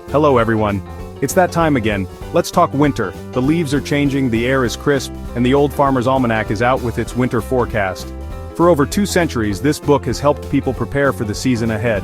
Hello everyone. It's that time again. Let's talk winter. The leaves are changing, the air is crisp, and the Old Farmer's Almanac is out with its winter forecast. For over 2 centuries, this book has helped people prepare for the season ahead.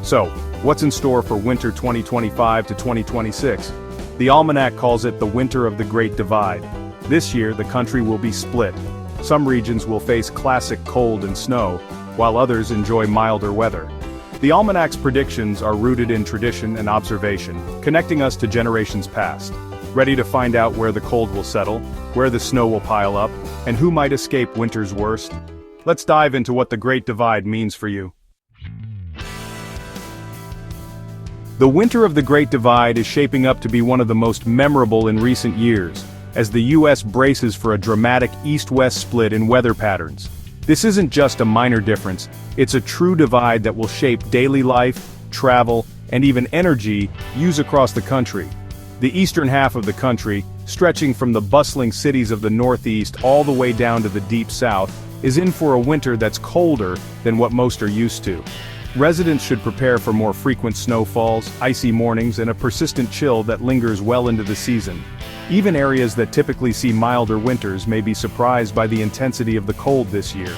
So, what's in store for winter 2025 to 2026? The Almanac calls it the winter of the Great Divide. This year, the country will be split. Some regions will face classic cold and snow, while others enjoy milder weather. The Almanac's predictions are rooted in tradition and observation, connecting us to generations past. Ready to find out where the cold will settle, where the snow will pile up, and who might escape winter's worst? Let's dive into what the Great Divide means for you. The winter of the Great Divide is shaping up to be one of the most memorable in recent years, as the U.S. braces for a dramatic east-west split in weather patterns. This isn't just a minor difference, it's a true divide that will shape daily life, travel, and even energy used across the country. The eastern half of the country, stretching from the bustling cities of the Northeast all the way down to the deep South, is in for a winter that's colder than what most are used to. Residents should prepare for more frequent snowfalls, icy mornings, and a persistent chill that lingers well into the season. Even areas that typically see milder winters may be surprised by the intensity of the cold this year.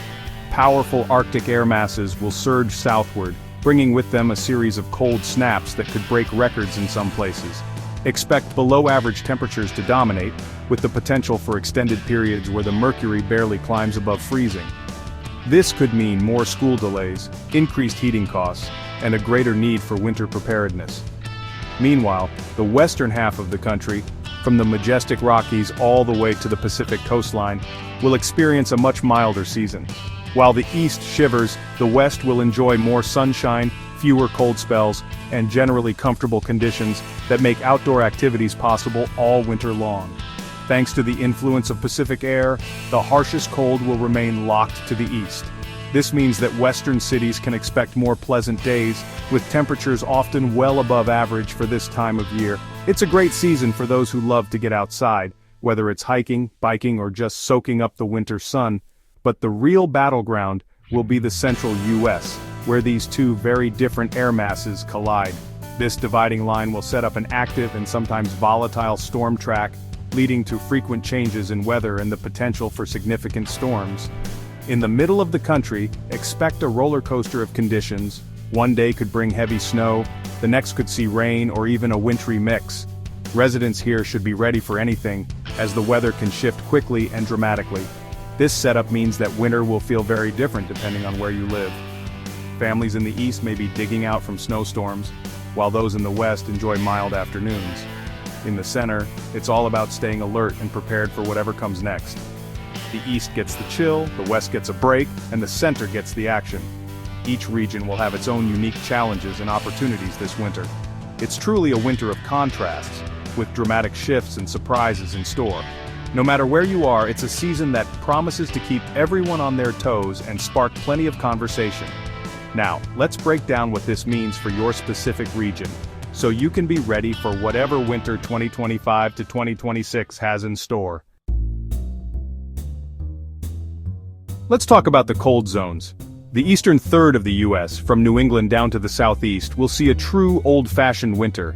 Powerful Arctic air masses will surge southward, bringing with them a series of cold snaps that could break records in some places. Expect below-average temperatures to dominate, with the potential for extended periods where the mercury barely climbs above freezing. This could mean more school delays, increased heating costs, and a greater need for winter preparedness. Meanwhile, the western half of the country, from the majestic Rockies all the way to the Pacific coastline, will experience a much milder season. While the east shivers, the west will enjoy more sunshine, fewer cold spells, and generally comfortable conditions that make outdoor activities possible all winter long. Thanks to the influence of Pacific air, the harshest cold will remain locked to the east. This means that western cities can expect more pleasant days, with temperatures often well above average for this time of year. It's a great season for those who love to get outside, whether it's hiking, biking, or just soaking up the winter sun. But the real battleground will be the central U.S., where these two very different air masses collide. This dividing line will set up an active and sometimes volatile storm track, leading to frequent changes in weather and the potential for significant storms. In the middle of the country, expect a roller coaster of conditions. One day could bring heavy snow, the next could see rain or even a wintry mix. Residents here should be ready for anything, as the weather can shift quickly and dramatically. This setup means that winter will feel very different depending on where you live. Families in the east may be digging out from snowstorms, while those in the west enjoy mild afternoons. In the center, it's all about staying alert and prepared for whatever comes next. The east gets the chill, the west gets a break, and the center gets the action. Each region will have its own unique challenges and opportunities this winter. It's truly a winter of contrasts, with dramatic shifts and surprises in store. No matter where you are, it's a season that promises to keep everyone on their toes and spark plenty of conversation. Now, let's break down what this means for your specific region, so you can be ready for whatever winter 2025 to 2026 has in store. Let's talk about the cold zones. The eastern third of the U.S., from New England down to the southeast, will see a true old-fashioned winter.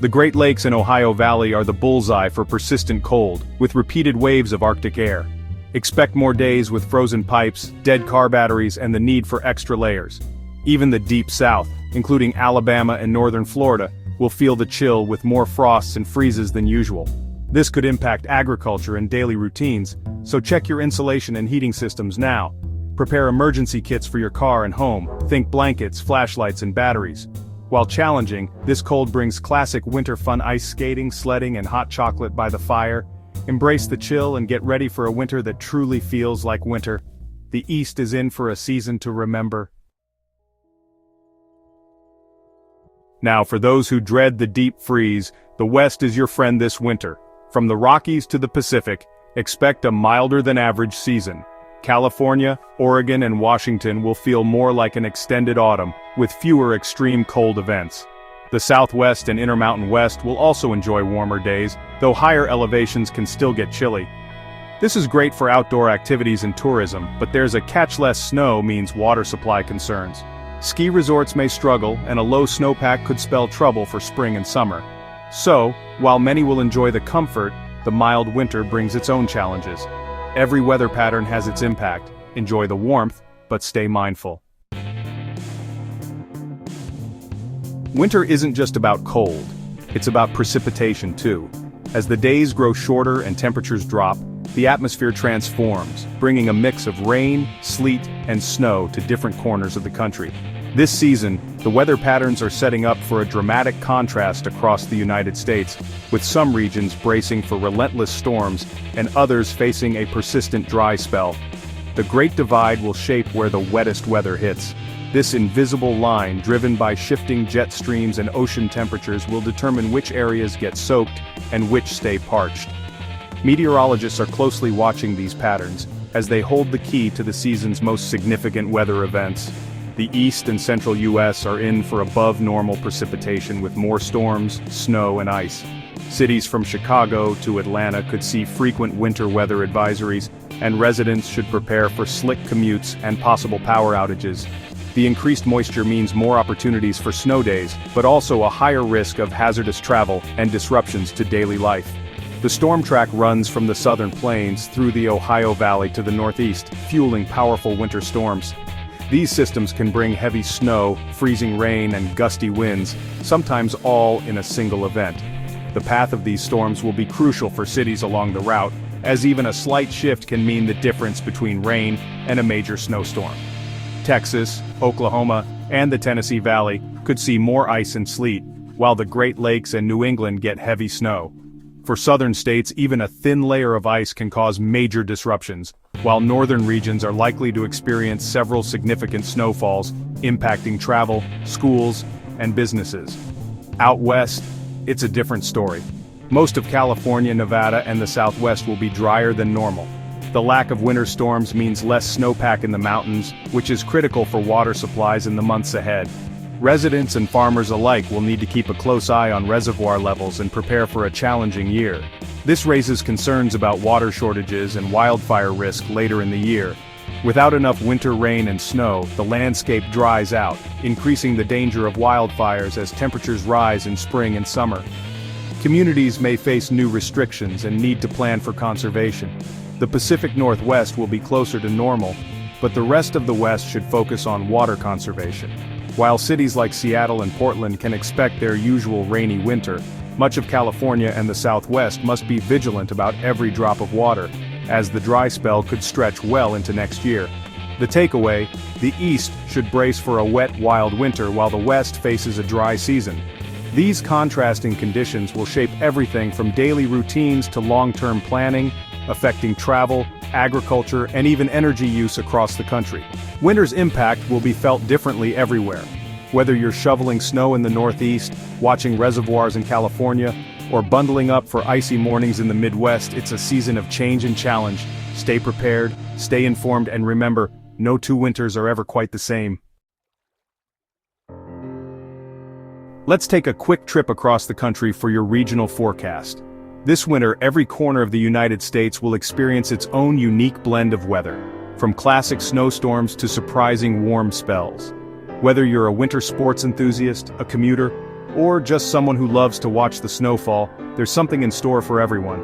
The Great Lakes and Ohio Valley are the bullseye for persistent cold, with repeated waves of Arctic air. Expect more days with frozen pipes, dead car batteries, and the need for extra layers. Even the deep south, including Alabama and northern Florida, will feel the chill with more frosts and freezes than usual. This could impact agriculture and daily routines, so check your insulation and heating systems now. Prepare emergency kits for your car and home, think blankets, flashlights, and batteries. While challenging, this cold brings classic winter fun: ice skating, sledding, and hot chocolate by the fire. Embrace the chill and get ready for a winter that truly feels like winter. The East is in for a season to remember. Now, for those who dread the deep freeze, the West is your friend this winter. From the Rockies to the Pacific, expect a milder-than-average season. California, Oregon, and Washington will feel more like an extended autumn, with fewer extreme cold events. The Southwest and Intermountain West will also enjoy warmer days, though higher elevations can still get chilly. This is great for outdoor activities and tourism, but there's a catch: less snow means water supply concerns. Ski resorts may struggle, and a low snowpack could spell trouble for spring and summer. So, while many will enjoy the comfort, the mild winter brings its own challenges. Every weather pattern has its impact. Enjoy the warmth, but stay mindful. Winter isn't just about cold. It's about precipitation too. As the days grow shorter and temperatures drop, the atmosphere transforms, bringing a mix of rain, sleet, and snow to different corners of the country. This season, the weather patterns are setting up for a dramatic contrast across the United States, with some regions bracing for relentless storms and others facing a persistent dry spell. The Great Divide will shape where the wettest weather hits. This invisible line, driven by shifting jet streams and ocean temperatures, will determine which areas get soaked and which stay parched. Meteorologists are closely watching these patterns, as they hold the key to the season's most significant weather events. The east and central U.S. are in for above-normal precipitation with more storms, snow and ice. Cities from Chicago to Atlanta could see frequent winter weather advisories, and residents should prepare for slick commutes and possible power outages. The increased moisture means more opportunities for snow days, but also a higher risk of hazardous travel and disruptions to daily life. The storm track runs from the southern plains through the Ohio Valley to the northeast, fueling powerful winter storms. These systems can bring heavy snow, freezing rain, and gusty winds, sometimes all in a single event. The path of these storms will be crucial for cities along the route, as even a slight shift can mean the difference between rain and a major snowstorm. Texas, Oklahoma, and the Tennessee Valley could see more ice and sleet, while the Great Lakes and New England get heavy snow. For southern states, even a thin layer of ice can cause major disruptions, while northern regions are likely to experience several significant snowfalls, impacting travel, schools, and businesses. Out west, it's a different story. Most of California, Nevada, and the Southwest will be drier than normal. The lack of winter storms means less snowpack in the mountains, which is critical for water supplies in the months ahead. Residents and farmers alike will need to keep a close eye on reservoir levels and prepare for a challenging year. This raises concerns about water shortages and wildfire risk later in the year. Without enough winter rain and snow, the landscape dries out, increasing the danger of wildfires as temperatures rise in spring and summer. Communities may face new restrictions and need to plan for conservation. The Pacific Northwest will be closer to normal, but the rest of the West should focus on water conservation. While cities like Seattle and Portland can expect their usual rainy winter, much of California and the Southwest must be vigilant about every drop of water, as the dry spell could stretch well into next year. The takeaway: the East should brace for a wet, wild winter while the West faces a dry season. These contrasting conditions will shape everything from daily routines to long-term planning, affecting travel, agriculture, and even energy use across the country. Winter's impact will be felt differently everywhere. Whether you're shoveling snow in the Northeast, watching reservoirs in California, or bundling up for icy mornings in the Midwest, it's a season of change and challenge. Stay prepared, stay informed, and remember, no two winters are ever quite the same. Let's take a quick trip across the country for your regional forecast. This winter, every corner of the United States will experience its own unique blend of weather, from classic snowstorms to surprising warm spells. Whether you're a winter sports enthusiast, a commuter, or just someone who loves to watch the snowfall, there's something in store for everyone.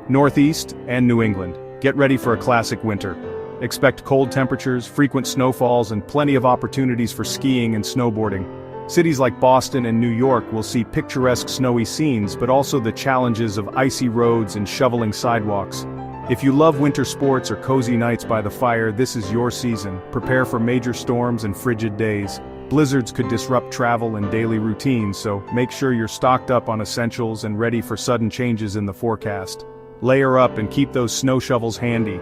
Northeast and New England, get ready for a classic winter. Expect cold temperatures, frequent snowfalls, and plenty of opportunities for skiing and snowboarding. Cities like Boston and New York will see picturesque snowy scenes, but also the challenges of icy roads and shoveling sidewalks. If you love winter sports or cozy nights by the fire, this is your season. Prepare for major storms and frigid days. Blizzards could disrupt travel and daily routines, so make sure you're stocked up on essentials and ready for sudden changes in the forecast. Layer up and keep those snow shovels handy.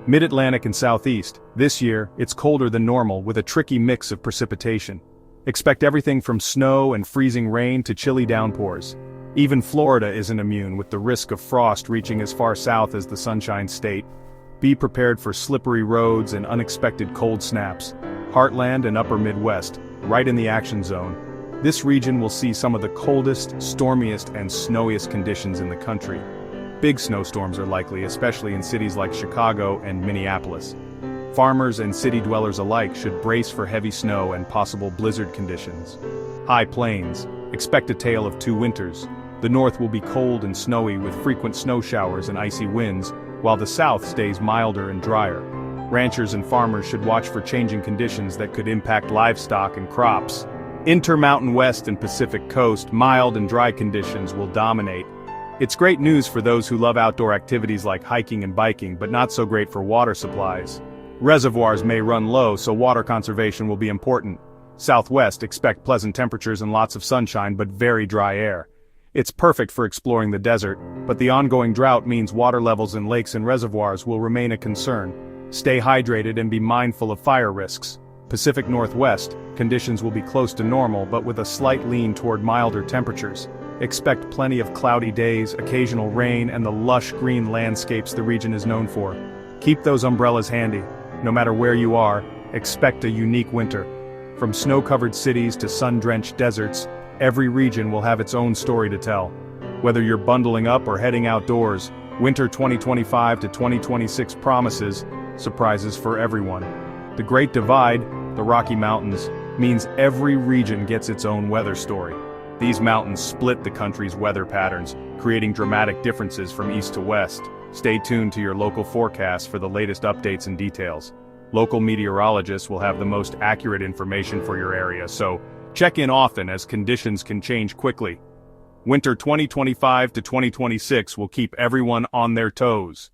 Mid-Atlantic and Southeast, this year, it's colder than normal with a tricky mix of precipitation. Expect everything from snow and freezing rain to chilly downpours. Even Florida isn't immune, with the risk of frost reaching as far south as the Sunshine State. Be prepared for slippery roads and unexpected cold snaps. Heartland and Upper Midwest, right in the action zone. This region will see some of the coldest, stormiest, and snowiest conditions in the country. Big snowstorms are likely, especially in cities like Chicago and Minneapolis. Farmers and city dwellers alike should brace for heavy snow and possible blizzard conditions. High plains, expect a tale of two winters. The north will be cold and snowy with frequent snow showers and icy winds, while the south stays milder and drier. Ranchers and farmers should watch for changing conditions that could impact livestock and crops. Intermountain West and Pacific Coast, mild and dry conditions will dominate. It's great news for those who love outdoor activities like hiking and biking, but not so great for water supplies. Reservoirs may run low, so water conservation will be important. Southwest, expect pleasant temperatures and lots of sunshine but very dry air. It's perfect for exploring the desert, but the ongoing drought means water levels in lakes and reservoirs will remain a concern. Stay hydrated and be mindful of fire risks. Pacific Northwest, conditions will be close to normal but with a slight lean toward milder temperatures. Expect plenty of cloudy days, occasional rain, and the lush green landscapes the region is known for. Keep those umbrellas handy. No matter where you are, expect a unique winter. From snow-covered cities to sun-drenched deserts, every region will have its own story to tell. Whether you're bundling up or heading outdoors, winter 2025 to 2026 promises surprises for everyone. The Great Divide, the Rocky Mountains, means every region gets its own weather story. These mountains split the country's weather patterns, creating dramatic differences from east to west. Stay tuned to your local forecast for the latest updates and details. Local meteorologists will have the most accurate information for your area, so check in often as conditions can change quickly. Winter 2025 to 2026 will keep everyone on their toes.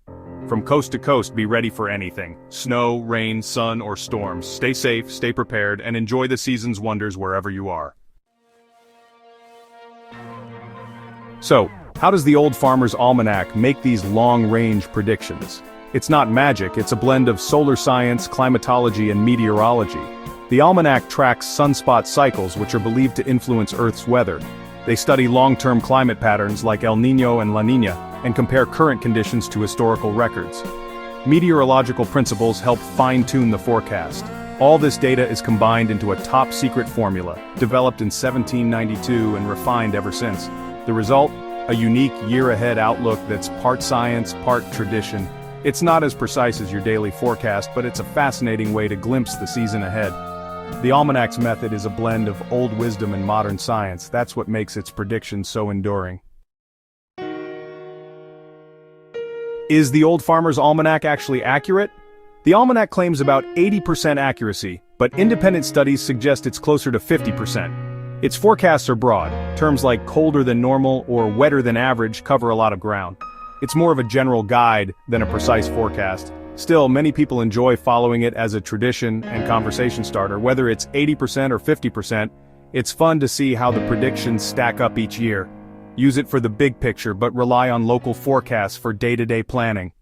From coast to coast, be ready for anything. Snow, rain, sun, or storms. Stay safe, stay prepared, and enjoy the season's wonders wherever you are. So, how does the Old Farmer's Almanac make these long-range predictions? It's not magic, it's a blend of solar science, climatology, and meteorology. The almanac tracks sunspot cycles which are believed to influence Earth's weather. They study long-term climate patterns like El Niño and La Niña, and compare current conditions to historical records. Meteorological principles help fine-tune the forecast. All this data is combined into a top-secret formula, developed in 1792 and refined ever since. The result? A unique year-ahead outlook that's part science, part tradition. It's not as precise as your daily forecast, but it's a fascinating way to glimpse the season ahead. The Almanac's method is a blend of old wisdom and modern science. That's what makes its predictions so enduring. Is the Old Farmer's Almanac actually accurate? The Almanac claims about 80% accuracy, but independent studies suggest it's closer to 50%. Its forecasts are broad. Terms like colder than normal or wetter than average cover a lot of ground. It's more of a general guide than a precise forecast. Still, many people enjoy following it as a tradition and conversation starter. Whether it's 80% or 50%, it's fun to see how the predictions stack up each year. Use it for the big picture, but rely on local forecasts for day-to-day planning.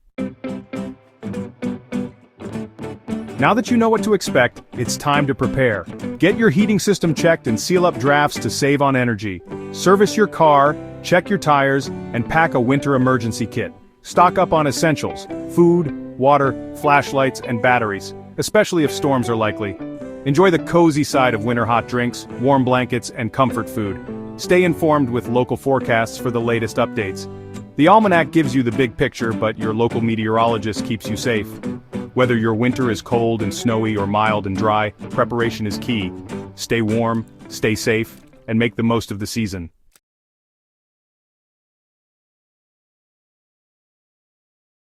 Now that you know what to expect, it's time to prepare. Get your heating system checked and seal up drafts to save on energy. Service your car, check your tires, and pack a winter emergency kit. Stock up on essentials: food, water, flashlights, and batteries, especially if storms are likely. Enjoy the cozy side of winter hot drinks, warm blankets, and comfort food. Stay informed with local forecasts for the latest updates. The Almanac gives you the big picture, but your local meteorologist keeps you safe. Whether your winter is cold and snowy or mild and dry, preparation is key. Stay warm, stay safe, and make the most of the season.